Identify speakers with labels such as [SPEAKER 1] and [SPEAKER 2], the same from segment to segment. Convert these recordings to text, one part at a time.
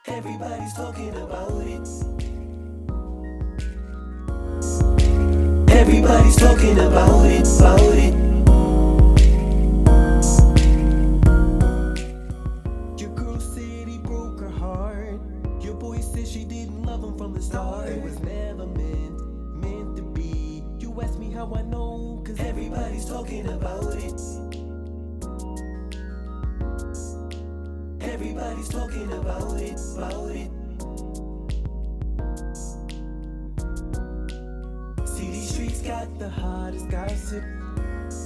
[SPEAKER 1] Everybody's talking about it. Everybody's talking about it, Your girl said he broke her heart. Your boy said she didn't love him from the start. It was never meant to be. You ask me how I know, cause everybody's talking about it. Everybody's talking about it, See, these streets got the hottest gossip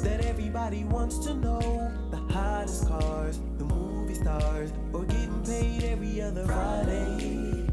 [SPEAKER 1] that everybody wants to know. The hottest cars, the movie stars, or getting paid every other Friday.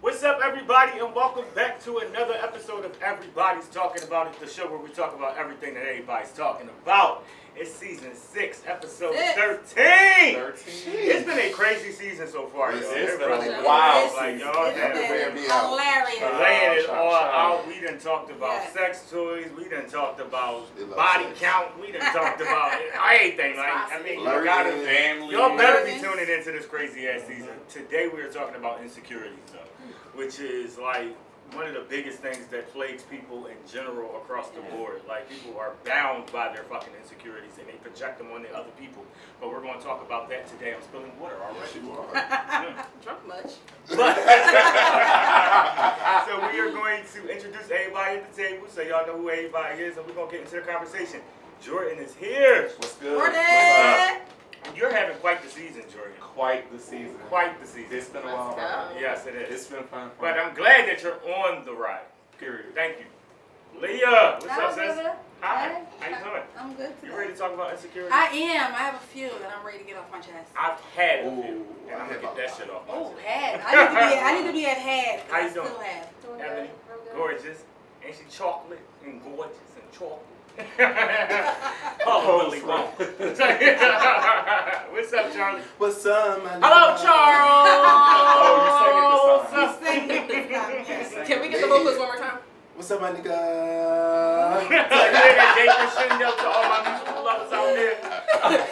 [SPEAKER 2] What's up, everybody, and welcome back to another episode of Everybody's Talking About It, the show where we talk about everything that everybody's talking about. It's season 6, episode 13. It's been a crazy season so far.
[SPEAKER 3] It's
[SPEAKER 2] been
[SPEAKER 3] really
[SPEAKER 2] wild. Like, y'all have been
[SPEAKER 4] hilarious.
[SPEAKER 2] laying it all out. We done talked about sex toys. We done talked about body count. We done talked about everything. Like, I mean, y'all better be tuning into this crazy ass season. Today we are talking about insecurities, though, which is like one of the biggest things that plagues people in general across the board. Like, people are bound by their fucking insecurities and they project them on the other people. But we're going to talk about that today. I'm spilling water already.
[SPEAKER 3] You are.
[SPEAKER 4] Drunk much.
[SPEAKER 2] But, so we are going to introduce everybody at the table so y'all know who everybody is, and we're going to get into the conversation. Jordan is here.
[SPEAKER 3] What's good?
[SPEAKER 4] Jordan!
[SPEAKER 2] You're having quite the season, Jordan.
[SPEAKER 3] Quite the season.
[SPEAKER 2] Quite the season.
[SPEAKER 3] It's been a while.
[SPEAKER 2] Yes, it is.
[SPEAKER 3] It's been fun.
[SPEAKER 2] But I'm glad that you're on the ride.
[SPEAKER 3] Period.
[SPEAKER 2] Thank you. Leah, what's up, sis?
[SPEAKER 4] Brother.
[SPEAKER 2] Hi. How you doing?
[SPEAKER 4] I'm good
[SPEAKER 2] You
[SPEAKER 4] today.
[SPEAKER 2] ready to talk about insecurity?
[SPEAKER 4] I am. I have a few that I'm ready to get off my chest.
[SPEAKER 2] I've had a few,
[SPEAKER 3] Ooh,
[SPEAKER 2] and I'm gonna get that shit off. my
[SPEAKER 4] Oh,
[SPEAKER 2] chest.
[SPEAKER 4] had. I need to be at had.
[SPEAKER 2] How you
[SPEAKER 4] I still
[SPEAKER 2] doing?
[SPEAKER 4] have.
[SPEAKER 2] Ebony, gorgeous, and she chocolate and gorgeous and chocolate. Oh, Willy Wonka. What's up, Charlie?
[SPEAKER 3] What's up, man?
[SPEAKER 2] Hello, Charles.
[SPEAKER 3] Oh, you sang it this time.
[SPEAKER 4] Can we get the vocals one more time?
[SPEAKER 3] What's up, my nigga?
[SPEAKER 2] Jake Crescendo to all my musical lovers out there.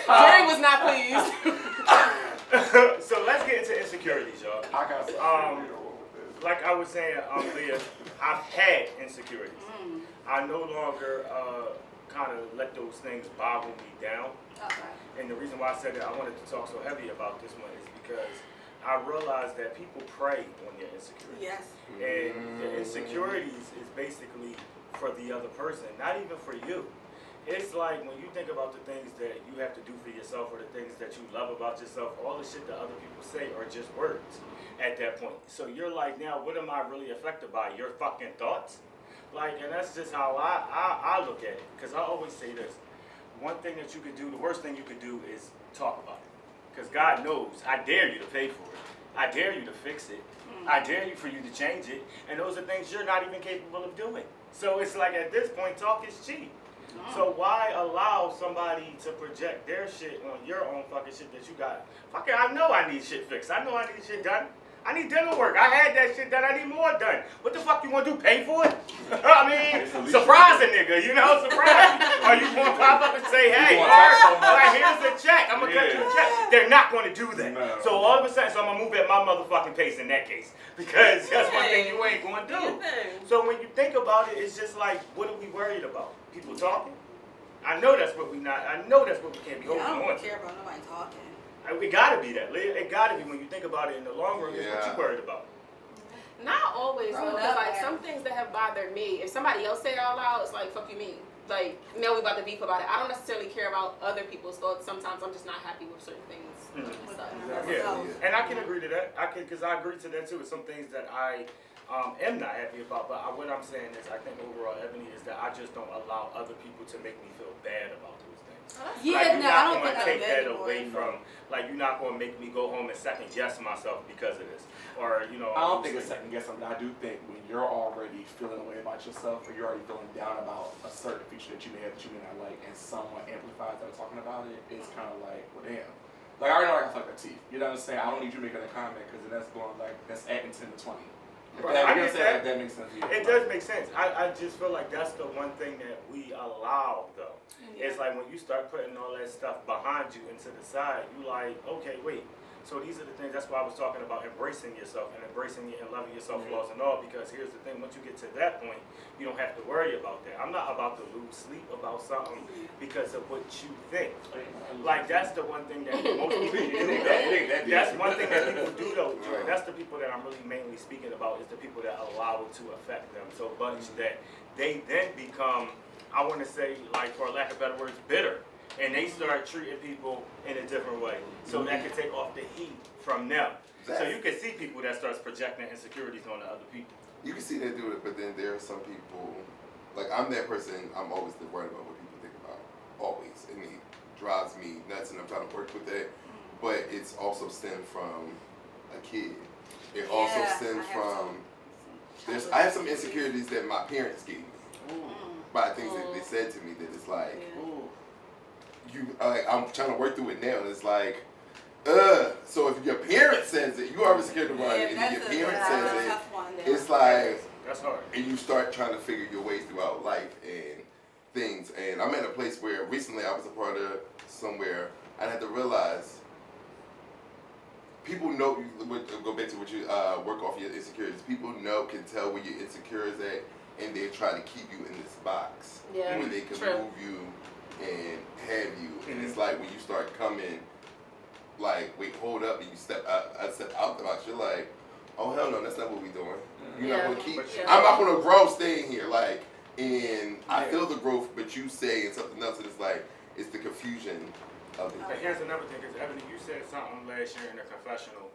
[SPEAKER 4] Jerry was not pleased.
[SPEAKER 2] So let's get into insecurities, y'all.
[SPEAKER 3] I got
[SPEAKER 2] Like I was saying, Leah, I've had insecurities. I no longer kind of let those things boggle me down.
[SPEAKER 4] Okay.
[SPEAKER 2] And the reason why I said that I wanted to talk so heavy about this one is because I realized that people prey on your insecurities.
[SPEAKER 4] Yes.
[SPEAKER 2] And the insecurities is basically for the other person, not even for you. It's like when you think about the things that you have to do for yourself or the things that you love about yourself, all the shit that other people say are just words at that point. So you're like, now what am I really affected by? Your fucking thoughts? Like, and that's just how I look at it. Because I always say this. One thing that you could do, the worst thing you could do is talk about it. Because God knows, I dare you to pay for it. I dare you to fix it. I dare you for you to change it. And those are things you're not even capable of doing. So it's like at this point, talk is cheap. So why allow somebody to project their shit on your own fucking shit that you got? Fucking, I know I need shit fixed. I know I need shit done. I need dental work. I had that shit done. I need more done. What the fuck you want to do? Pay for it? I mean, surprise a nigga, you know, surprise. Or you want to pop up and say, hey, here's the check. I'm going to cut you a check. They're not going to do that. No. So all of a sudden, I'm going to move at my motherfucking pace in that case. Because that's one thing you ain't going to do. So when you think about it, it's just like, what are we worried about? People talking? I know that's what we not. I know that's what we can't be holding on to.
[SPEAKER 4] I don't care about nobody talking.
[SPEAKER 2] It gotta be that. It gotta be when you think about it in the long run. It's what you worried about.
[SPEAKER 5] Not always though, because like
[SPEAKER 4] man.
[SPEAKER 5] some things that have bothered me, if somebody else say it out loud, it's like fuck you mean. Like now we about to beef about it. I don't necessarily care about other people's thoughts. Sometimes I'm just not happy with certain things.
[SPEAKER 2] And I can agree to that. Because I agree to that too. It's some things that I am not happy about. But what I'm saying is, I think overall, Ebony, is that I just don't allow other people to make me feel bad about those things.
[SPEAKER 4] Yeah,
[SPEAKER 2] like,
[SPEAKER 4] no, I don't think
[SPEAKER 2] I'm take that
[SPEAKER 4] anymore.
[SPEAKER 2] away from. Like, you're not gonna make me go home and second guess myself because of this, or you know.
[SPEAKER 3] I don't think it's second guessing, but I do think when you're already feeling a way about yourself, or you're already feeling down about a certain feature that you may have that you may not like, and someone amplifies that talking about it, it's kind of like, well, damn. Like, I already know I can fuck that teeth. You know what I'm saying? I don't need you making a comment because that's going like that's adding 10 to 20.
[SPEAKER 2] Right. I get that.
[SPEAKER 3] That makes sense.
[SPEAKER 2] It does make sense. I just feel like that's the one thing that we allow though. It's like when you start putting all that stuff behind you and to the side, you like, okay, wait. So these are the things, that's why I was talking about embracing yourself and embracing and loving yourself flaws and all, because here's the thing, once you get to that point, you don't have to worry about that. I'm not about to lose sleep about something because of what you think. Like, that's the one thing that most people do. That's one thing that people do though, Joy. That's the people that I'm really mainly speaking about, is the people that allow it to affect them so much that they then become, I want to say, like, for lack of better words, bitter. And they start treating people in a different way. So that can take off the heat from them. So you can see people that starts projecting insecurities on the other people.
[SPEAKER 6] You can see they do it, but then there are some people, like I'm that person, I'm always worried about what people think about. Always. And it drives me nuts, and I'm trying to work with that. But it's also stemmed from a kid. It also stems from, I have some insecurities that my parents gave me. By things that they said to me, that it's like, I'm trying to work through it now, and it's like, so if your parent says it, you already scared about it, and if your parent says it, it's like,
[SPEAKER 2] that's hard.
[SPEAKER 6] And you start trying to figure your way throughout life and things. And I'm at a place where recently I was a part of somewhere, I had to realize, people know, go back to what you work off your insecurities, people can tell where your insecure is at, and they try to keep you in this box where they can move you and have you. And it's like when you start coming, like, wait, hold up, and you step out the box, you're like, oh hell no, that's not what we doing. You're not gonna keep, I'm not gonna grow staying here, like, and I feel the growth, but you say something else, and it's like, it's the confusion of it.
[SPEAKER 2] But here's another thing, because Ebony, you said something last year in a confessional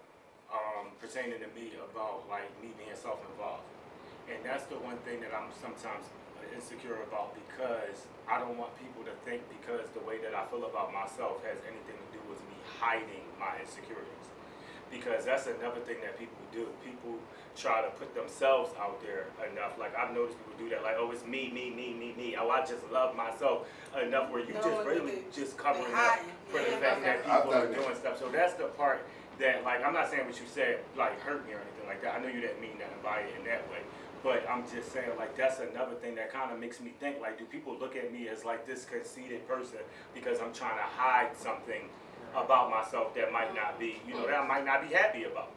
[SPEAKER 2] pertaining to me about, like, me being self-involved. And that's the one thing that I'm sometimes insecure about, because I don't want people to think because the way that I feel about myself has anything to do with me hiding my insecurities. Because that's another thing that people do. People try to put themselves out there enough. Like, I've noticed people do that. Like, oh, it's me. Oh, I just love myself enough, where you just really just covering up for the fact that people are doing stuff. So that's the part that, like, I'm not saying what you said, like, hurt me or anything like that. I know you didn't mean nothing by it in that way. But I'm just saying, like, that's another thing that kind of makes me think, like, do people look at me as, like, this conceited person because I'm trying to hide something about myself that might not be, that I might not be happy about?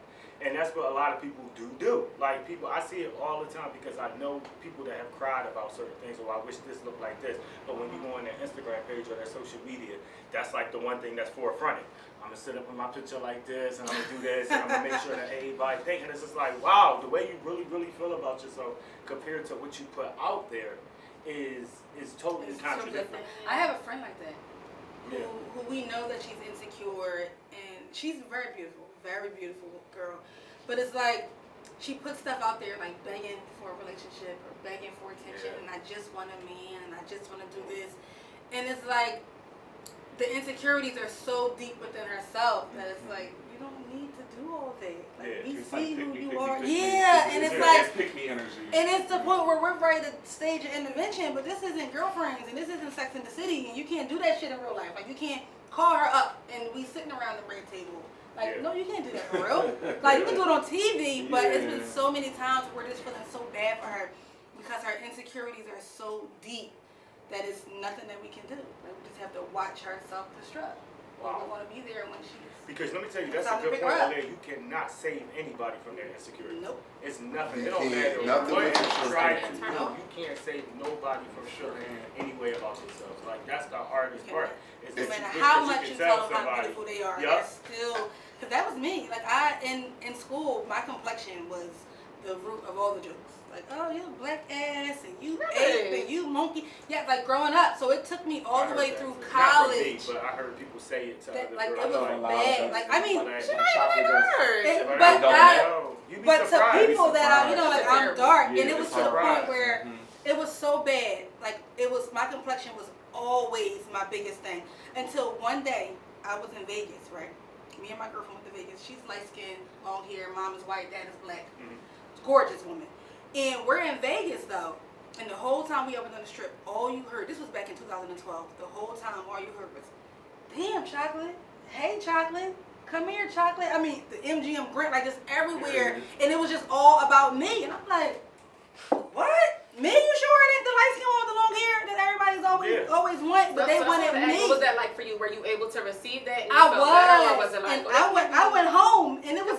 [SPEAKER 2] And that's what a lot of people do. Like, people, I see it all the time, because I know people that have cried about certain things, or I wish this looked like this. But when you go on their Instagram page or their social media, that's like the one thing that's forefronted. I'm gonna sit up with my picture like this, and I'm gonna do this, and I'm gonna make sure that everybody think. And it's just like, wow, the way you really, really feel about yourself compared to what you put out there is totally contradictory.
[SPEAKER 4] I have a friend like that, who we know that she's insecure, and she's very beautiful girl. But it's like, she puts stuff out there like begging for a relationship or begging for attention, and I just want a man, and I just want to do this. And it's like, the insecurities are so deep within herself that it's like, you don't need to do all that. Like, we see who you are. And it's like,
[SPEAKER 3] pick me energy.
[SPEAKER 4] And it's the point where we're ready to stage an intervention, but this isn't Girlfriends, and this isn't Sex and the City, and you can't do that shit in real life. Like, you can't call her up and we sitting around the red table. Like, no, you can't do that for real. Like, you can do it on TV, but it's been so many times where this feeling so bad for her, because her insecurities are so deep that it's nothing that we can do. Like, we just have to watch her self-destruct. Wow. We want to be there when she's...
[SPEAKER 2] Because let me tell you, that's a good point there. You cannot save anybody from their insecurities.
[SPEAKER 4] Nope.
[SPEAKER 2] It's nothing. It don't matter what you try to do. You can't save nobody from feeling any way about themselves. Like, that's the hardest part.
[SPEAKER 4] No matter how much you tell them how beautiful they are, that's still... Because that was me. Like, in school, my complexion was the root of all the jokes. Like, oh, you black ass, and you ape, and you monkey. Yeah, like, growing up. So it took me all the way through college.
[SPEAKER 2] But I heard people say it to other
[SPEAKER 4] like,
[SPEAKER 2] girls.
[SPEAKER 4] it was bad. Like, I mean, but to people that are, like, I'm dark, and it was to the point where it was so bad. Like, my complexion was always my biggest thing. Until one day, I was in Vegas, right? Me and my girlfriend went to Vegas. She's light-skinned, long hair, mom is white, dad is black. Gorgeous woman. And we're in Vegas, though, and the whole time we over on the strip, all you heard, this was back in 2012, the whole time all you heard was, damn, Chocolate, hey, Chocolate, come here, Chocolate. I mean, the MGM Grant, like, just everywhere, and it was just all about me. And I'm like, what? Me? You sure it ain't the light skin one with the long hair that everybody's always want, but they wanted me.
[SPEAKER 5] What was that like for you? Were you able to receive that? And
[SPEAKER 4] I
[SPEAKER 5] you felt
[SPEAKER 4] was.
[SPEAKER 5] better, or was it like,
[SPEAKER 4] and I went home, and it was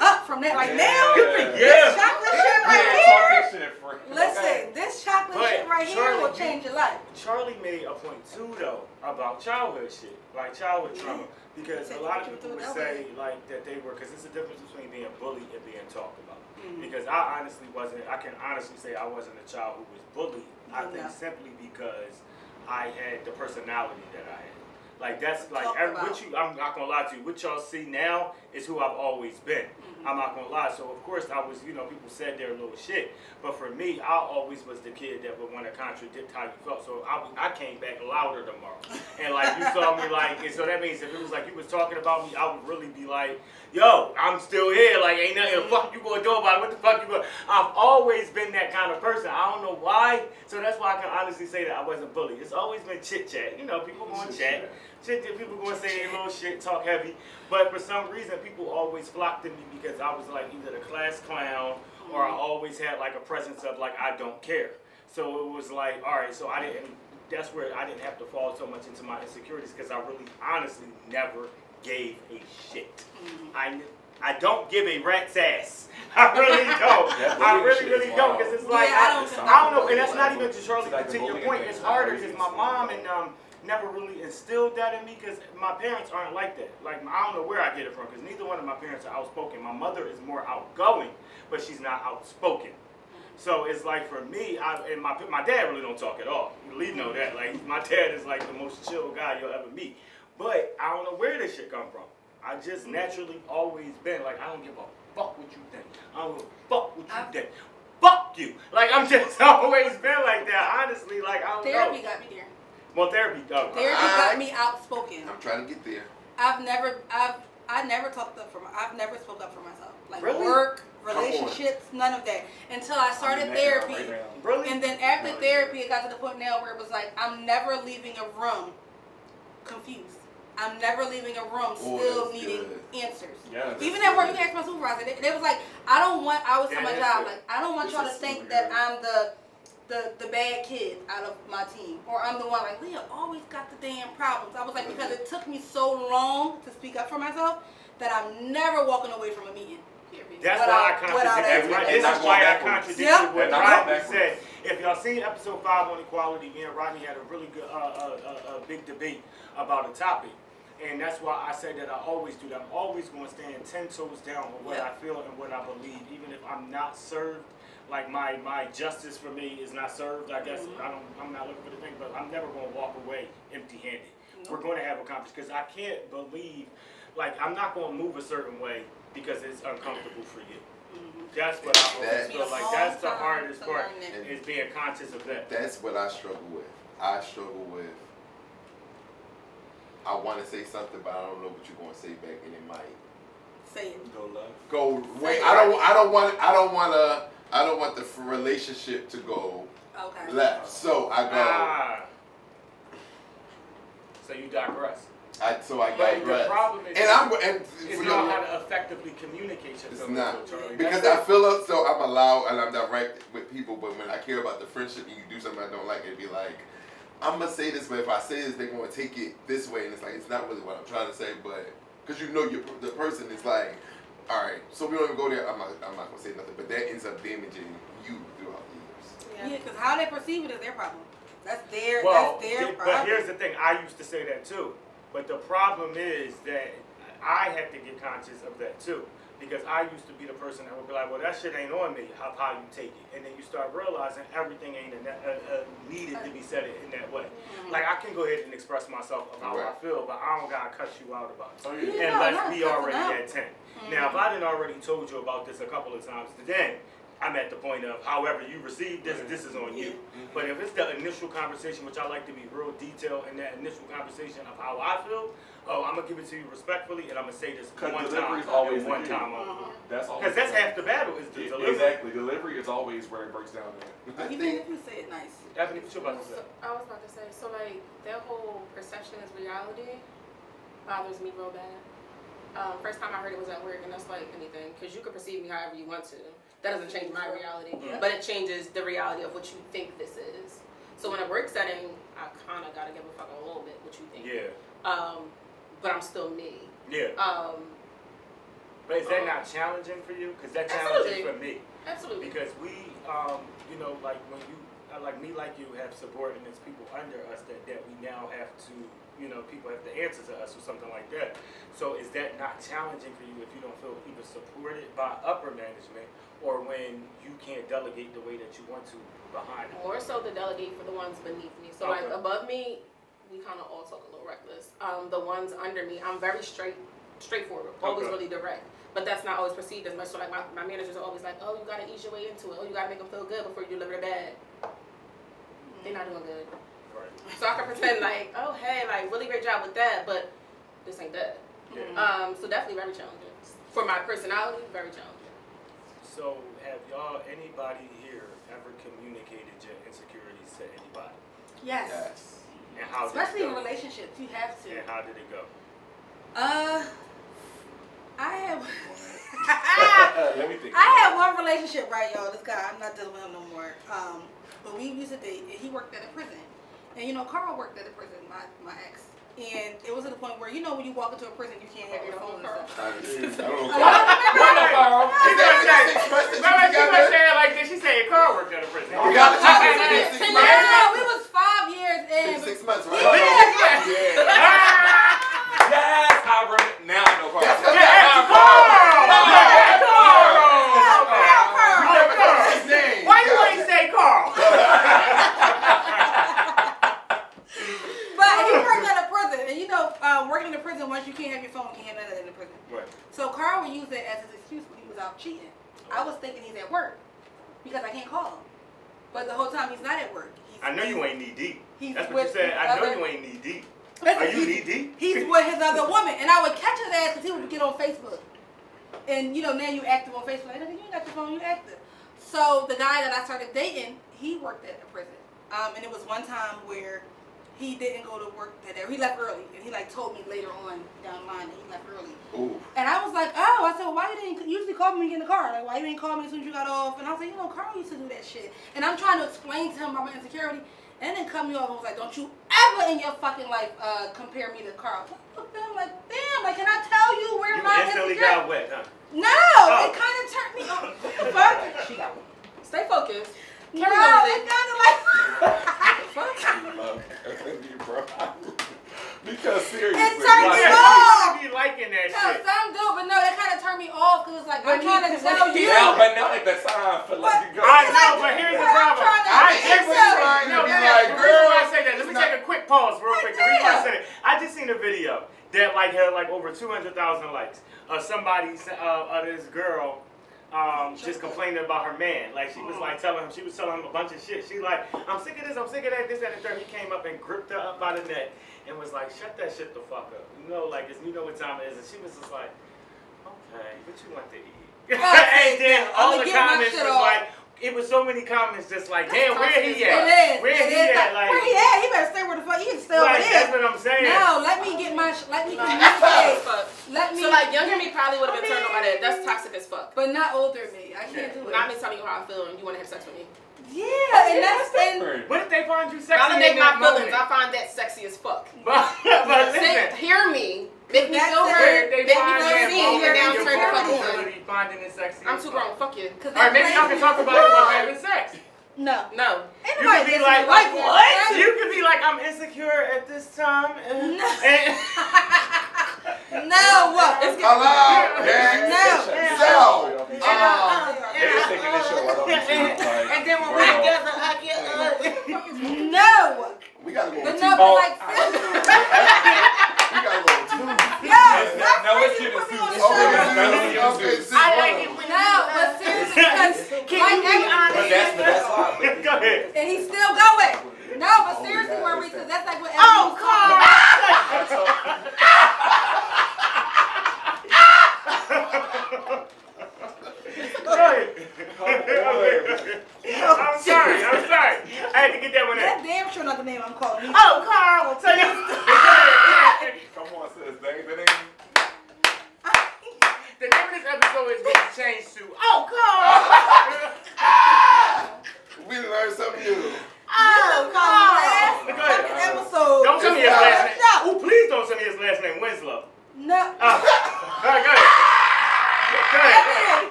[SPEAKER 4] up from that. Like now,
[SPEAKER 2] Yeah.
[SPEAKER 4] this chocolate shit right here. Listen,
[SPEAKER 3] Okay.
[SPEAKER 4] this chocolate shit right here will change your life.
[SPEAKER 2] Charlie made a point too, though, about childhood shit, like childhood trauma, because a lot of people would say like that they were, because there's a difference between being bullied and being talked about. Because I honestly wasn't. I can honestly say I wasn't a child who was bullied. I think simply because I had the personality that I had. Like that's like I'm not gonna lie to you. What y'all see now is who I've always been. I'm not gonna lie. So of course I was, people said their little shit, but for me, I always was the kid that would want to contradict how you felt. So I came back louder tomorrow, and like you saw me like, and so that means if it was like you was talking about me, I would really be like, yo, I'm still here. Like ain't nothing the fuck you gonna do about it. What the fuck you gonna? I've always been that kind of person. I don't know why. So that's why I can honestly say that I wasn't bullied. It's always been chit chat. People going to chat. People going to say their little shit, talk heavy. But for some reason, people always flocked to me because I was like either the class clown or I always had like a presence of like, I don't care. So it was like, all right, so that's where I didn't have to fall so much into my insecurities because I really honestly never gave a shit. I don't give a rat's ass. I really don't. I really don't because it's like, I don't know, and that's not even to Charlie, to your point, it's harder because my mom and never really instilled that in me because my parents aren't like that. Like, I don't know where I get it from because neither one of my parents are outspoken. My mother is more outgoing, but she's not outspoken. So it's like for me, my dad really don't talk at all. You know that. Like, my dad is like the most chill guy you'll ever meet. But I don't know where this shit come from. I just naturally always been like, I don't give a fuck what you think. I don't give a fuck what you think. Fuck you. Like, I'm just always been like that. Honestly, like, I don't know.
[SPEAKER 4] Therapy got me there.
[SPEAKER 2] Well, therapy
[SPEAKER 4] got me outspoken.
[SPEAKER 6] I'm trying to get there.
[SPEAKER 4] I never spoke up for myself. Like
[SPEAKER 2] really?
[SPEAKER 4] Work, relationships, none of that. Until I started therapy.
[SPEAKER 2] Really?
[SPEAKER 4] And then after therapy, it got to the point now where it was like, I'm never leaving a room confused. I'm never leaving a room still needing answers.
[SPEAKER 3] Yeah,
[SPEAKER 4] even at work, you can ask my supervisor. They was like, I always tell my job, like, I don't want y'all to think that I'm the bad kid out of my team. Or I'm the one like, Leah always got the damn problems. I was like, because it took me so long to speak up for myself that I'm never walking away from a meeting.
[SPEAKER 2] That's why I contradicted what Rodney said. If y'all seen episode 5 on equality, me and Rodney had a really good, big debate about a topic. And that's why I said that I always do that. I'm always going to stand 10 toes down on what I feel and what I believe, even if I'm not served. Like my justice for me is not served. I guess I'm not looking for the thing, but I'm never going to walk away empty-handed. We're going to have a conversation because I can't believe, like I'm not going to move a certain way because it's uncomfortable for you. That's what I always feel like. That's the hardest part is being conscious of that.
[SPEAKER 6] That's what I struggle with. I struggle with. I want to say something, but I don't know what you're going to say back, and it might.
[SPEAKER 4] Say it.
[SPEAKER 3] Go left.
[SPEAKER 6] Go. Wait. I don't want the relationship to go left. So I go.
[SPEAKER 2] So you digress.
[SPEAKER 6] I
[SPEAKER 2] the problem is,
[SPEAKER 6] it's
[SPEAKER 2] not how to effectively communicate yourself.
[SPEAKER 6] It's not. Because I feel so I'm allowed and I'm direct with people, but when I care about the friendship and you do something I don't like, it'd be like, I'm going to say this, but if I say this, they're going to take it this way. And it's like, it's not really what I'm trying to say, but because the person is like, all right, so we don't even go there. I'm not going to say nothing, but that ends up damaging you throughout the years.
[SPEAKER 4] Yeah, because how they perceive it is their problem. That's their problem.
[SPEAKER 2] But here's the thing. I used to say that too. But the problem is that I had to get conscious of that too. Because I used to be the person that would be like, well, that shit ain't on me, how you take it. And then you start realizing everything ain't needed to be said in that way. Like, I can go ahead and express myself of how I feel, but I don't got to cuss you out about it. Unless we already at 10. Now, if I didn't already told you about this a couple of times, then I'm at the point of, however you receive this, this is on you. But if it's the initial conversation, which I like to be real detailed in that initial conversation of how I feel, I'm going to give it to you respectly, and I'm going to say this one time.
[SPEAKER 3] Always
[SPEAKER 2] one time. Because that's half the battle is the delivery.
[SPEAKER 3] Exactly. Delivery is always where it breaks down at.
[SPEAKER 4] Even if you say it nice.
[SPEAKER 2] Ebony, what you about to say?
[SPEAKER 5] I was about to say, so like, that whole perception is reality bothers me real bad. First time I heard it was at work, and that's like anything, because you can perceive me however you want to. That doesn't change my reality, but it changes the reality of what you think this is. So in a work setting, I kind of gotta give a fuck a little bit what you think.
[SPEAKER 2] Yeah.
[SPEAKER 5] But I'm still me.
[SPEAKER 2] Yeah. But is that not challenging for you? Because that's challenging for me.
[SPEAKER 5] Absolutely.
[SPEAKER 2] Because we, you know, like when you, like me, like you, have subordinates, people under us that we now have to, you know, people have to answer to us or something like that. So is that not challenging for you if you don't feel either supported by upper management or when you can't delegate the way that you want to behind it?
[SPEAKER 5] More so to delegate for the ones beneath me. So like above me, we kind of all talk a little reckless. The ones under me, I'm very straightforward, always really direct. But that's not always perceived as much. So like my managers are always like, oh, you gotta ease your way into it. Oh, you gotta make them feel good before you deliver the bag. They're not doing good. Right. So I can pretend like, oh hey, like really great job with that, but this ain't that. Yeah. So definitely very challenging. For my personality, very challenging.
[SPEAKER 2] So have y'all, anybody here ever communicated your insecurities to anybody?
[SPEAKER 4] Yes.
[SPEAKER 2] And how
[SPEAKER 4] especially in relationships, you have to.
[SPEAKER 2] And how did it go?
[SPEAKER 4] I have.
[SPEAKER 3] Let me think.
[SPEAKER 4] I had one relationship, right, y'all. This guy, I'm not dealing with him no more. But we used to date, and he worked at a prison. And you know, Carl worked at a prison, my ex. And it was to the point where, you know, when you walk into a prison, you can't have your phone and stuff.
[SPEAKER 6] I don't know.
[SPEAKER 3] Carl.
[SPEAKER 2] She was saying like this. She said Carl worked at a prison.
[SPEAKER 6] We got the
[SPEAKER 4] No, we was 5 years in.
[SPEAKER 6] 6 months, right?
[SPEAKER 4] Yeah.
[SPEAKER 3] Yes, I remember. Now I know Carl.
[SPEAKER 2] Why you ain't say Carl?
[SPEAKER 4] But he worked at a prison, and you know, working in a prison, once you can't have your phone, you can't have none of that in the prison.
[SPEAKER 2] Right.
[SPEAKER 4] So Carl would use it as his excuse when he was out cheating. I was thinking he's at work because I can't call him. But the whole time he's not at work.
[SPEAKER 2] I know you ain't knee deep.
[SPEAKER 4] He's
[SPEAKER 2] That's what you said. I know you ain't knee deep. Are you knee deep?
[SPEAKER 4] He's with his other woman, and I would catch his ass because he would get on Facebook. And you know, now you active on Facebook. Like, you ain't got your phone, you active. So the guy that I started dating, he worked at the prison. And it was one time where he didn't go to work that day. He left early, and he like told me later on down the line that he left early.
[SPEAKER 6] Ooh.
[SPEAKER 4] And I was like, oh, I said, well, why you didn't usually call me when you get in the car? Like, why you didn't call me as soon as you got off? And I was like, you know, Carl used to do that shit. And I'm trying to explain to him about my insecurity. And then cut me off and was like, don't you ever in your fucking life compare me to Carl. I'm like, damn, like, can I tell you where
[SPEAKER 2] You
[SPEAKER 4] my
[SPEAKER 2] instantly
[SPEAKER 4] insecurity?
[SPEAKER 2] got wet, huh?
[SPEAKER 4] No, it kind of turned me off. Fuck.
[SPEAKER 5] She got one. Stay focused.
[SPEAKER 4] No, it kind of like.
[SPEAKER 3] Because seriously,
[SPEAKER 4] It turned me
[SPEAKER 2] Yeah,
[SPEAKER 4] off.
[SPEAKER 2] you be liking that
[SPEAKER 4] No,
[SPEAKER 2] shit.
[SPEAKER 4] some do, but no, it kind of turned me off because it's like, I'm trying to tell you.
[SPEAKER 3] yeah, but not at the time. For like,
[SPEAKER 2] I know, but here's the problem. I get what you're trying to be like, girl. The reason why I say that, let me take a quick pause real quick. The reason why I said it, I just seen a video that like had like over 200,000 likes of somebody, this girl, just complaining about her man. Like she was like telling him a bunch of shit. She like, I'm sick of this, I'm sick of that, this, that, and the third. He came up and gripped her up by the neck and was like, shut that shit the fuck up. You know, like, you know what time it is. And she was just like, okay, what you want to eat? And then all the comments was like, it was so many comments just like, damn, where he at?
[SPEAKER 4] It is.
[SPEAKER 2] Where he at? Like,
[SPEAKER 4] where he at? He better stay where the fuck. He can stay over
[SPEAKER 2] like,
[SPEAKER 4] there.
[SPEAKER 2] that's what I'm saying.
[SPEAKER 4] No, let me get my, let me communicate. Let me.
[SPEAKER 5] So like younger me probably would have been turned on by that. That's toxic as fuck.
[SPEAKER 4] But not older me. I can't do it.
[SPEAKER 5] Not me telling you how I feel and you want to have sex with me.
[SPEAKER 4] Yeah, and that's been.
[SPEAKER 2] What if they find you sexy?
[SPEAKER 5] Validate
[SPEAKER 2] in
[SPEAKER 5] my
[SPEAKER 2] that
[SPEAKER 5] feelings.
[SPEAKER 2] moment?
[SPEAKER 5] I find that sexy as fuck.
[SPEAKER 2] But listen.
[SPEAKER 5] Hear me. Make me feel
[SPEAKER 4] That's
[SPEAKER 5] heard.
[SPEAKER 2] They
[SPEAKER 5] Make me
[SPEAKER 2] find
[SPEAKER 5] feel
[SPEAKER 2] that
[SPEAKER 5] seen.
[SPEAKER 2] moment
[SPEAKER 5] Hear
[SPEAKER 2] in
[SPEAKER 5] down,
[SPEAKER 2] your
[SPEAKER 5] turn the fuck on.
[SPEAKER 2] vulnerability, finding it sexy.
[SPEAKER 5] I'm too grown. Fuck you.
[SPEAKER 2] Alright, maybe y'all can talk about it while having sex.
[SPEAKER 4] No.
[SPEAKER 5] No.
[SPEAKER 4] Ain't
[SPEAKER 2] You
[SPEAKER 4] nobody
[SPEAKER 2] could be
[SPEAKER 4] listening
[SPEAKER 2] like,
[SPEAKER 4] that.
[SPEAKER 2] You could be like, I'm insecure at this time. And
[SPEAKER 4] No.
[SPEAKER 5] It's
[SPEAKER 6] Hello.
[SPEAKER 2] and then when we together, I get
[SPEAKER 4] No.
[SPEAKER 6] We gotta go.
[SPEAKER 4] But
[SPEAKER 6] Two.
[SPEAKER 4] no, but like.
[SPEAKER 6] We gotta go. Two.
[SPEAKER 3] No, it's getting
[SPEAKER 4] put me
[SPEAKER 3] too.
[SPEAKER 4] on the show.
[SPEAKER 6] Okay.
[SPEAKER 2] I like it when
[SPEAKER 4] No, but seriously,
[SPEAKER 3] But that's why.
[SPEAKER 2] Go ahead.
[SPEAKER 4] and he's still going. No, but seriously, where we, because that's like what.
[SPEAKER 2] Oh, Carl. Go ahead. I'm sorry. I had to get that one in.
[SPEAKER 4] That's damn sure not the name I'm calling.
[SPEAKER 2] Oh, Carl.
[SPEAKER 4] No.
[SPEAKER 2] Go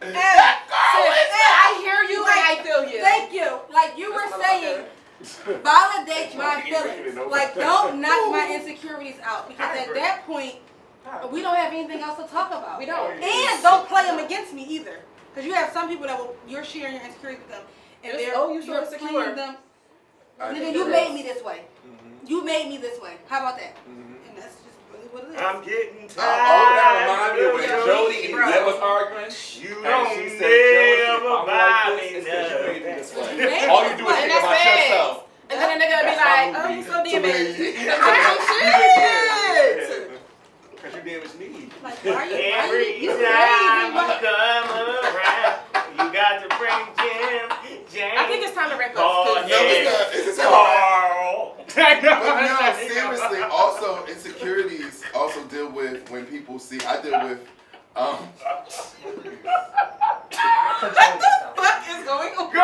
[SPEAKER 2] ahead.
[SPEAKER 5] I hear you and I feel you.
[SPEAKER 4] Thank you. Like you were saying, validate my feelings. Like don't knock my insecurities out because at that point, we don't have anything else to talk about.
[SPEAKER 5] We don't.
[SPEAKER 4] And don't play them against me either. Because you have some people that you're sharing your insecurities with them. And you're playing them. Nigga, you made me this way. You made me this way. How about that? And that's just really what it is.
[SPEAKER 2] I'm getting tired.
[SPEAKER 3] That reminds me of when Jody and Zed was arguing.
[SPEAKER 2] You don't never buy me nothing.
[SPEAKER 3] All you do is think about yourself.
[SPEAKER 5] And then a nigga be like, oh, you so damaged. Shit.
[SPEAKER 3] Because you damaged me.
[SPEAKER 4] Like, why are you
[SPEAKER 2] Every
[SPEAKER 4] you
[SPEAKER 2] time
[SPEAKER 4] crazy?
[SPEAKER 2] you come around, you got to bring Jim.
[SPEAKER 5] I think it's time to wrap up.
[SPEAKER 2] Oh,
[SPEAKER 6] No, it's not.
[SPEAKER 2] Carl.
[SPEAKER 6] But no, seriously, also insecurities also deal with when people see, I deal with,
[SPEAKER 5] What the fuck is going on?
[SPEAKER 2] Go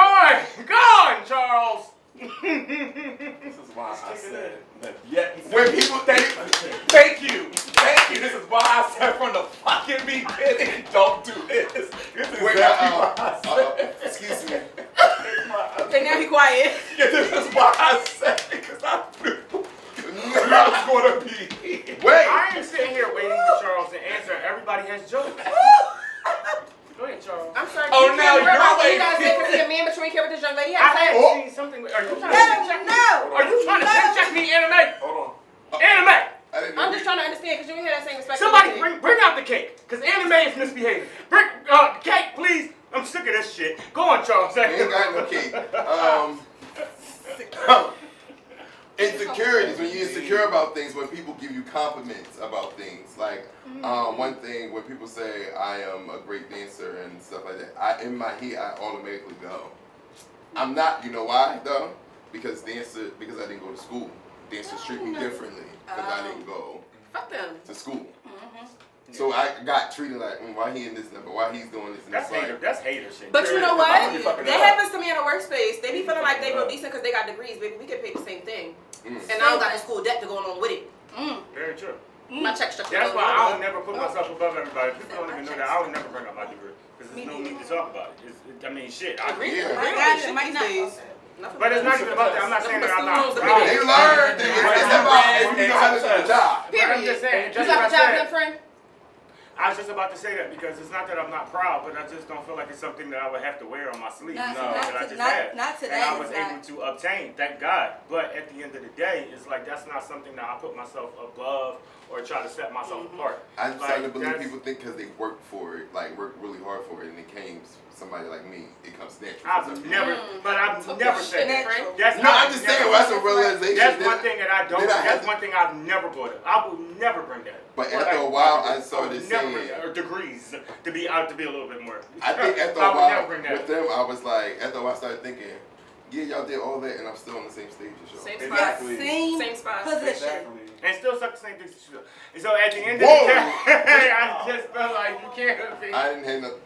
[SPEAKER 2] on, Charles.
[SPEAKER 3] This is why I said that. Yeah,
[SPEAKER 6] when people
[SPEAKER 3] thank you. This is why I said from the fucking beginning, don't do this. This is
[SPEAKER 6] when,
[SPEAKER 3] exactly why I said.
[SPEAKER 6] excuse me.
[SPEAKER 5] Okay, now be quiet.
[SPEAKER 3] Yeah, this is why I said it, because I knew I was going to be.
[SPEAKER 6] Wait.
[SPEAKER 2] I am sitting here waiting for Charles to answer. Everybody has jokes. Go ahead, Charles.
[SPEAKER 5] I'm sorry.
[SPEAKER 3] Oh, now
[SPEAKER 5] you're
[SPEAKER 3] you're
[SPEAKER 5] what you
[SPEAKER 3] waiting.
[SPEAKER 5] guys say because he's a man, but you ain't care what this young lady
[SPEAKER 2] I
[SPEAKER 5] has to
[SPEAKER 2] had
[SPEAKER 5] say.
[SPEAKER 2] seen something. Are you trying to check me?
[SPEAKER 4] No.
[SPEAKER 2] Are you trying to check me, anime?
[SPEAKER 3] Hold on.
[SPEAKER 2] Anime.
[SPEAKER 6] I didn't know.
[SPEAKER 5] I'm just trying to understand because you ain't hear that same respect.
[SPEAKER 2] Somebody bring out the cake, because anime is misbehaving. Bring cake, please. I'm sick of this shit. Go on, Charles.
[SPEAKER 6] We ain't got no cake. Insecurities, when you're insecure about things, when people give you compliments about things. Like, one thing, when people say, I am a great dancer and stuff like that, in my head, I automatically go. I'm not, you know why, though? Because I didn't go to school. Dancers treat me differently, because I didn't go
[SPEAKER 5] Fuck them.
[SPEAKER 6] to school. So I got treated like, why he in this number? Why he's doing this? And
[SPEAKER 2] That's hater. That's hater shit.
[SPEAKER 5] But you know
[SPEAKER 3] I'm
[SPEAKER 5] what?
[SPEAKER 3] gonna be fucking
[SPEAKER 5] That
[SPEAKER 3] up.
[SPEAKER 5] happens to me in a workspace. They be feeling like they real decent because they got degrees, baby. We get paid the same thing. And I don't got the school debt to go along with it.
[SPEAKER 2] Very true.
[SPEAKER 5] My check structure.
[SPEAKER 2] That's why I would never put myself above everybody. People don't even know that. I would never bring up my degree because there's no need to talk about it. Shit. I agree.
[SPEAKER 6] Yeah.
[SPEAKER 2] But it's not even about that. I'm not saying that I'm not proud.
[SPEAKER 6] They learned that it's about if you know how to do the job.
[SPEAKER 2] But I'm just saying.
[SPEAKER 5] You got a job, good friend?
[SPEAKER 2] I was just about to say that because it's not that I'm not proud, but I just don't feel like it's something that I would have to wear on my sleeve.
[SPEAKER 4] Not today.
[SPEAKER 2] And I was able to obtain, thank God. But at the end of the day, it's like that's not something that I put myself above or try to set myself apart.
[SPEAKER 6] I'm starting to believe
[SPEAKER 2] that's-
[SPEAKER 6] people think because they work for it, like work really hard for it, and it came somebody like me, it comes natural.
[SPEAKER 2] I've never said that.
[SPEAKER 4] Natural.
[SPEAKER 2] That's
[SPEAKER 6] No,
[SPEAKER 2] not-
[SPEAKER 6] I'm just saying, well, that's a realization.
[SPEAKER 2] That's one thing that I don't.
[SPEAKER 6] Then I
[SPEAKER 2] That's
[SPEAKER 6] had-
[SPEAKER 2] one thing I've never brought up. I will never bring that up.
[SPEAKER 6] But after a while, I started
[SPEAKER 2] never bring
[SPEAKER 6] saying,
[SPEAKER 2] that, or degrees to be a little bit more.
[SPEAKER 6] I think after
[SPEAKER 2] I
[SPEAKER 6] a
[SPEAKER 2] would never
[SPEAKER 6] while
[SPEAKER 2] bring that
[SPEAKER 6] with
[SPEAKER 2] up.
[SPEAKER 6] them, I was like, after a while, I started thinking, yeah, y'all did all that, and I'm still on the same stage as y'all.
[SPEAKER 5] Same spot.
[SPEAKER 3] Exactly.
[SPEAKER 4] Same
[SPEAKER 5] spot.
[SPEAKER 4] position.
[SPEAKER 3] Exactly.
[SPEAKER 2] And still suck the same things as you. And so at the end of the day, I just felt like you can't be.
[SPEAKER 6] I didn't have nothing.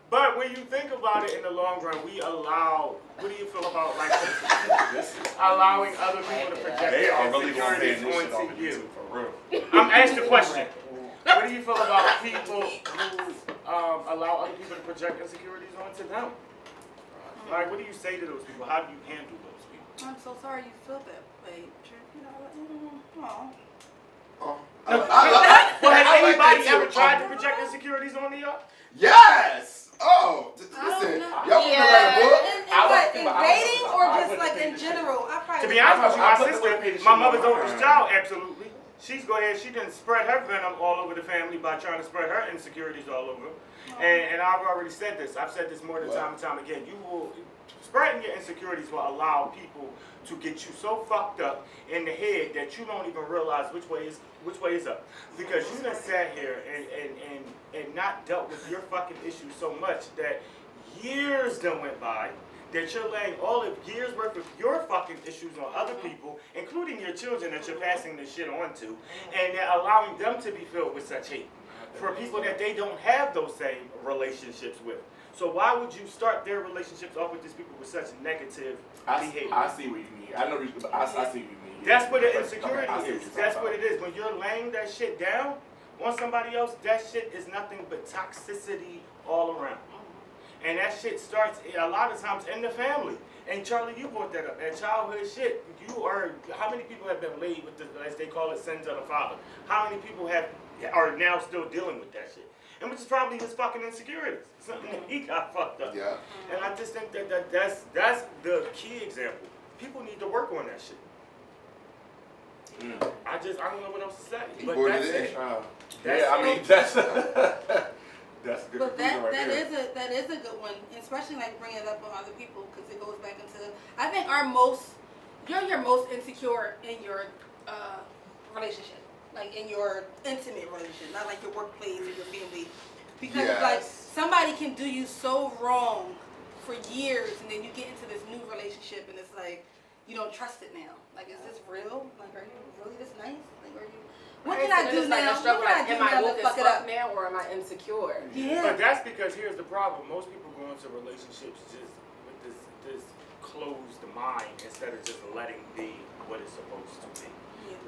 [SPEAKER 2] But when you think about it in the long run, we allow. What do you feel about like allowing other people to project
[SPEAKER 3] They
[SPEAKER 2] their
[SPEAKER 3] are really going to pay
[SPEAKER 2] insecurities
[SPEAKER 3] this shit off
[SPEAKER 2] onto
[SPEAKER 3] of
[SPEAKER 2] you?
[SPEAKER 3] YouTube, for real.
[SPEAKER 2] I'm asking the question. What do you feel about people who allow other people to project insecurities onto them? Like, what do you say to those people? How do you handle those people?
[SPEAKER 4] I'm so sorry you feel that way. You know,
[SPEAKER 2] Well, has
[SPEAKER 6] I like
[SPEAKER 2] anybody
[SPEAKER 6] that too.
[SPEAKER 2] ever tried to project insecurities onto y'all?
[SPEAKER 6] Yes! Oh, listen,
[SPEAKER 4] know.
[SPEAKER 6] y'all want me to write a book?
[SPEAKER 4] In dating or just like in general? I probably
[SPEAKER 2] To be honest with you, my
[SPEAKER 3] I put the
[SPEAKER 2] sister,
[SPEAKER 3] pay to
[SPEAKER 2] my
[SPEAKER 3] shit
[SPEAKER 2] mother's
[SPEAKER 3] on
[SPEAKER 2] oldest
[SPEAKER 3] her.
[SPEAKER 2] child, absolutely. She's go ahead. She didn't spread her venom all over the family by trying to spread her insecurities all over. And I've already said this. I've said this more than time and time again. You will spreading your insecurities will allow people to get you so fucked up in the head that you don't even realize which way is up. Because you done sat here and not dealt with your fucking issues so much that years done went by that you're laying all of years worth of your fucking issues on other people, including your children that you're passing this shit on to, and they're allowing them to be filled with such hate for people that they don't have those same relationships with. So why would you start their relationships off with these people with such negative behavior?
[SPEAKER 3] I see what you mean. I know. I see what you mean.
[SPEAKER 2] That's what the insecurity is. That's what it is. When you're laying that shit down on somebody else, that shit is nothing but toxicity all around. And that shit starts a lot of times in the family. And Charlie, you brought that up. That childhood shit. How many people have been laid with the, as they call it, sins of the father? How many people are now still dealing with that shit? And which is probably his fucking insecurities. Something that he got fucked up.
[SPEAKER 6] Yeah.
[SPEAKER 2] And I just think that's the key example. People need to work on that shit. I don't know what else to say. But that's it.
[SPEAKER 3] That's that's a good.
[SPEAKER 4] But that is a good one, especially like bringing it up on other people because it goes back into. I think you're your most insecure in your relationship, like in your intimate relationship, not like your workplace or your family, because it's like somebody can do you so wrong for years, and then you get into this new relationship, and it's like you don't trust it now. Like, is this real? Like, are you really this nice? Like, are you? What can I do now? What can I do now to fuck it up
[SPEAKER 5] now, or am I insecure?
[SPEAKER 4] Yeah.
[SPEAKER 2] But that's because here's the problem. Most people go into relationships just with this closed mind instead of just letting be what it's supposed to be.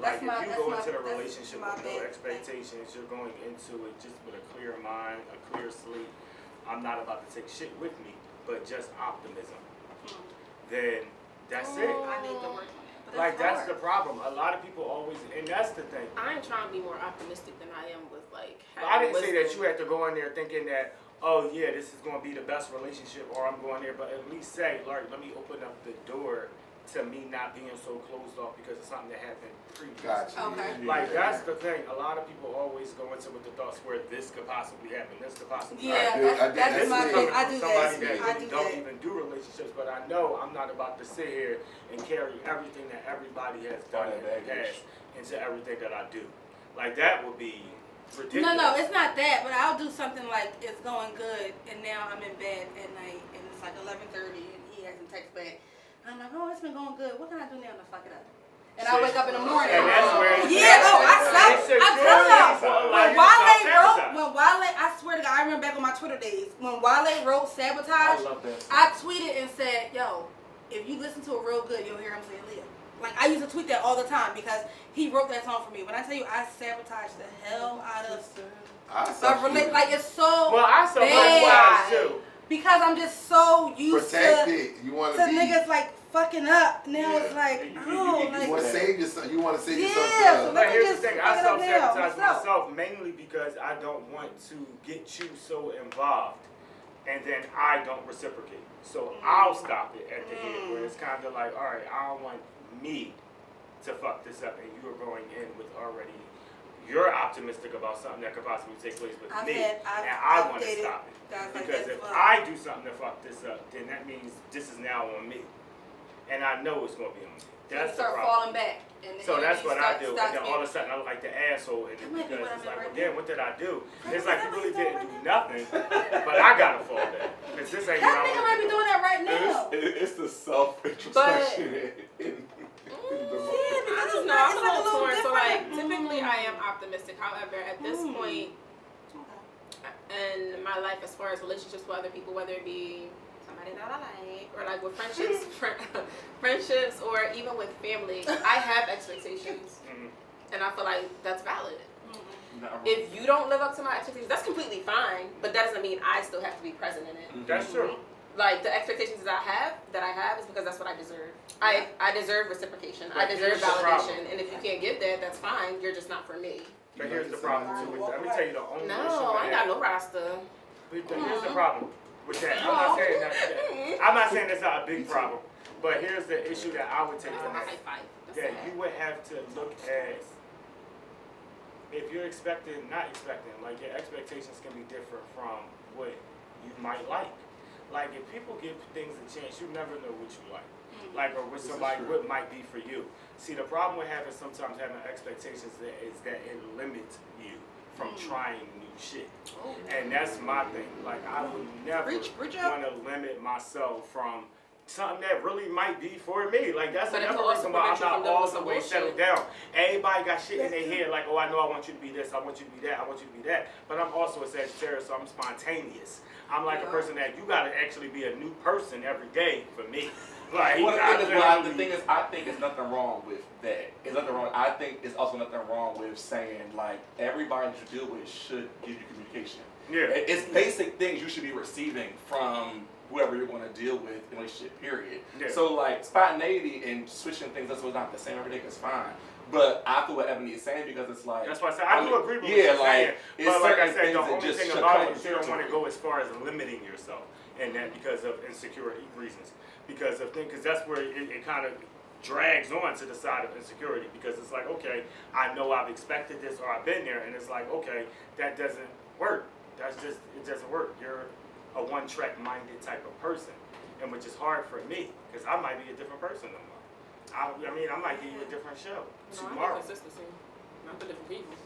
[SPEAKER 4] Yeah,
[SPEAKER 2] Like if you go into the relationship with no expectations, you're going into it just with a clear mind, a clear slate. I'm not about to take shit with me, but just optimism. Then that's it.
[SPEAKER 4] I need to work on it.
[SPEAKER 2] Like that's the problem. A lot of people always, and that's the thing.
[SPEAKER 5] I ain't trying to be more optimistic than I am with like.
[SPEAKER 2] I didn't say that you had to go in there thinking that, oh yeah, this is going to be the best relationship, or I'm going there, but at least say, like, let me open up the door to me not being so closed off because of something that happened previously.
[SPEAKER 6] Gotcha.
[SPEAKER 4] Okay.
[SPEAKER 2] Like that's the thing. A lot of people always go into with the thoughts where this could possibly happen, this could possibly happen.
[SPEAKER 4] Yeah, that's my thing. I do
[SPEAKER 2] Somebody
[SPEAKER 4] that.
[SPEAKER 2] that really don't even do relationships, but I know I'm not about to sit here and carry everything that everybody has done in the past into everything that I do. Like that would be ridiculous.
[SPEAKER 4] No, it's not that. But I'll do something like it's going good, and now I'm in bed at night, and it's like 11:30, and he hasn't texted back. I'm like, oh, it's been going good. What can I do now to fuck it up? And I wake up in the morning.
[SPEAKER 2] And that's where
[SPEAKER 4] I tell you, when Wale, I swear to God, I remember back on my Twitter days, when Wale wrote Sabotage, I tweeted and said, yo, if you listen to it real good, you'll hear him say Leah. Like, I used to tweet that all the time because he wrote that song for me. When I tell you, I sabotaged the hell out of like, it's so
[SPEAKER 2] bad. Too.
[SPEAKER 4] Because I'm just so used
[SPEAKER 6] to
[SPEAKER 4] niggas like fucking up. Now it's like,
[SPEAKER 6] you want to save yourself. You want to save yourself.
[SPEAKER 4] Yeah,
[SPEAKER 2] but here's the thing. I self-sabotage myself mainly because I don't want to get you so involved, and then I don't reciprocate. So I'll stop it at the end where it's kind of like, all right, I don't want me to fuck this up, and you are going in with already. You're optimistic about something that could possibly take place with me, and I want to stop it. Because if I do something to fuck this up, then that means this is now on me. And I know it's going to be on me. That's the problem.
[SPEAKER 4] Falling back.
[SPEAKER 2] So that's what I do. And then all of a sudden I look like the asshole in it because it's like, well, damn, what did I do? It's like you really didn't do nothing, but I got to fall back. Because this ain't
[SPEAKER 4] I think I might be doing that right now.
[SPEAKER 3] It's the self-introspection.
[SPEAKER 5] I don't know. I'm a little torn. So like, typically I am optimistic. However, at this point in my life, as far as relationships with other people, whether it be somebody that I like, or like with friendships, or even with family, I have expectations, and I feel like that's valid. If you don't live up to my expectations, that's completely fine. But that doesn't mean I still have to be present in it.
[SPEAKER 2] That's true.
[SPEAKER 5] Like the expectations that I have is because that's what I deserve. I deserve reciprocation. I deserve validation. And if you can't give that, that's fine. You're just not for me.
[SPEAKER 2] But here's the problem too. Let me tell you the only issue.
[SPEAKER 5] No, I ain't got no rasta.
[SPEAKER 2] But here's the problem with that. I'm not saying that's not a big problem. But here's the issue that I would take from that. That you would have to look at if you're not expecting, like your expectations can be different from what you might like. Like if people give things a chance, you never know what you like. Like or what somebody what might be for you. See the problem with sometimes having expectations is that it limits you from trying new shit. And that's my thing. Like I would never want to limit myself from something that really might be for me. Like that's another reason why I'm not all the way settled down. Everybody got shit in their head like, oh, I know I want you to be this, I want you to be that, I want you to be that. But I'm also a Sagittarius, so I'm spontaneous. I'm like a person that you gotta actually be a new person every day for me. Like,
[SPEAKER 3] the thing is, I think there's nothing wrong with that. There's nothing wrong. I think it's also nothing wrong with saying, like, everybody that you deal with should give you communication.
[SPEAKER 2] Yeah.
[SPEAKER 3] It's basic things you should be receiving from whoever you're going to deal with in a relationship, period. Yeah. So, like, spontaneity and switching things up so it's not the same every day is fine. But I feel what Ebony is saying because it's like...
[SPEAKER 2] That's why I said, I do agree with what you're saying. But like I said, the only thing about it is you don't want to go as far as limiting yourself. And that because of insecurity reasons. Because that's where it kind of drags on to the side of insecurity. Because it's like, okay, I know I've expected this or I've been there. And it's like, okay, that doesn't work. It doesn't work. You're a one-track minded type of person. And which is hard for me. Because I might be a different person tomorrow. I might give you a different show tomorrow.
[SPEAKER 5] Consistency, not the different people.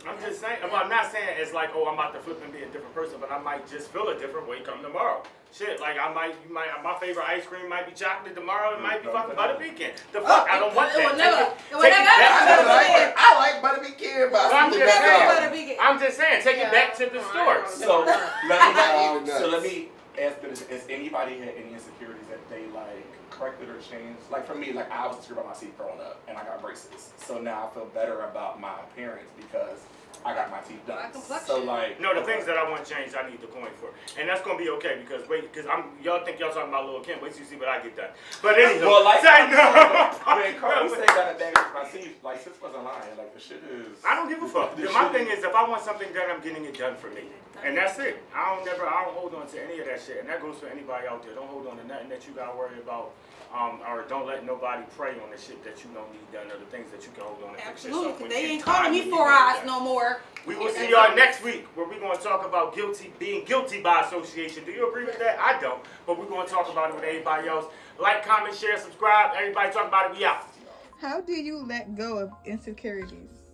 [SPEAKER 2] I'm just saying. Well, I'm not saying it's like, oh, I'm about to flip and be a different person, but I might just feel a different way come tomorrow. Shit, like my favorite ice cream might be chocolate tomorrow. It might be fucking butter pecan. The fuck, I don't want that.
[SPEAKER 6] I like butter pecan, but
[SPEAKER 2] I'm just saying, take it back to the store.
[SPEAKER 3] So let me ask this: has anybody had any insecurities that they like corrected or changed? Like for me, like I was insecure about my teeth growing up, and I got braces. So now I feel better about my appearance because I got my teeth done. So like,
[SPEAKER 2] no, the things that I want changed, I need the coin for, and that's gonna be okay because y'all think y'all talking about Lil' Kim. Wait till you see what I get done. But anyway,
[SPEAKER 3] well, like
[SPEAKER 2] when
[SPEAKER 3] Cardi said got a bag of my teeth, like sis wasn't lying. Like the shit is.
[SPEAKER 2] I don't give a fuck. My thing is, if I want something done, I'm getting it done for me, and that's it. I don't hold on to any of that shit, and that goes for anybody out there. Don't hold on to nothing that you gotta worry about. Or don't let nobody prey on the shit that you don't need done or the things that you can hold on to fix yourself.
[SPEAKER 4] Absolutely, they ain't calling me 4 eyes no more.
[SPEAKER 2] We will see y'all next week where we're going to talk about being guilty by association. Do you agree with that? I don't. But we're going to talk about it with everybody else. Like, comment, share, subscribe. Everybody talk about it. We out.
[SPEAKER 7] How do you let go of insecurities?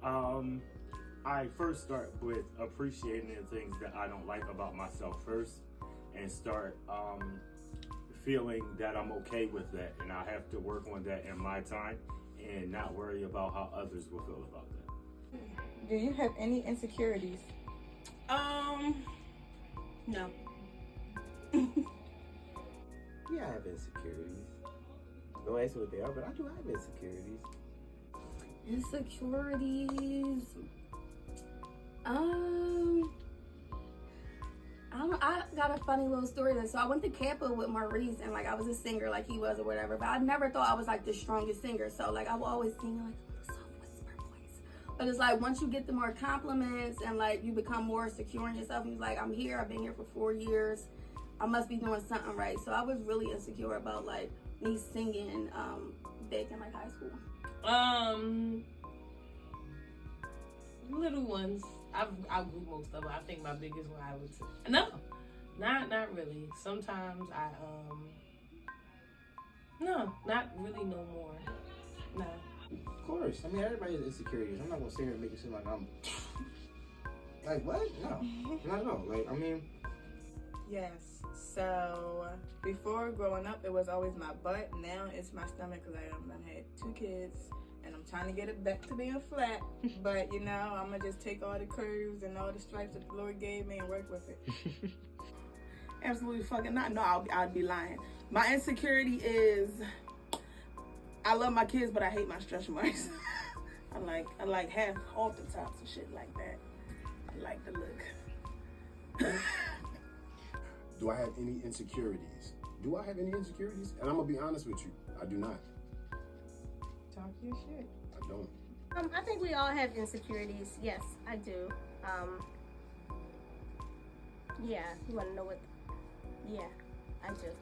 [SPEAKER 2] I first start with appreciating the things that I don't like about myself first and start feeling that I'm okay with that, and I have to work on that in my time and not worry about how others will feel about that.
[SPEAKER 7] Do you have any insecurities?
[SPEAKER 4] No.
[SPEAKER 8] Yeah, I have insecurities. Don't ask me what they are, but I do have insecurities.
[SPEAKER 9] Insecurities. I got a funny little story. So I went to Kappa with Maurice, and like I was a singer, like he was or whatever. But I never thought I was like the strongest singer. So like I would always sing like a soft whisper voice. But it's like once you get the more compliments and like you become more secure in yourself, and you're like, I'm here. I've been here for 4 years. I must be doing something right. So I was really insecure about like me singing big in like high school.
[SPEAKER 10] Little ones. I'll group most of them. I think my biggest one I would say. No, not really. Sometimes no, not really no more. No.
[SPEAKER 8] Of course. I mean, everybody has insecurities. I'm not going to sit here and make it seem like I'm... Like, what? No. Not at all. Like, I mean...
[SPEAKER 7] Yes. So, before growing up, it was always my butt. Now it's my stomach because I had 2 kids. And I'm trying to get it back to being flat. But, you know, I'm going to just take all the curves and all the stripes that the Lord gave me and work with it.
[SPEAKER 11] Absolutely fucking not. No, I'd be lying. My insecurity is I love my kids, but I hate my stretch marks. I like half halter tops and shit like that. I like the look.
[SPEAKER 12] Do I have any insecurities? Do I have any insecurities? And I'm going to be honest with you. I do not.
[SPEAKER 7] Talk your shit.
[SPEAKER 12] I don't.
[SPEAKER 9] I think we all have insecurities. Yes, I do. Yeah, you want to know what? Yeah, I do.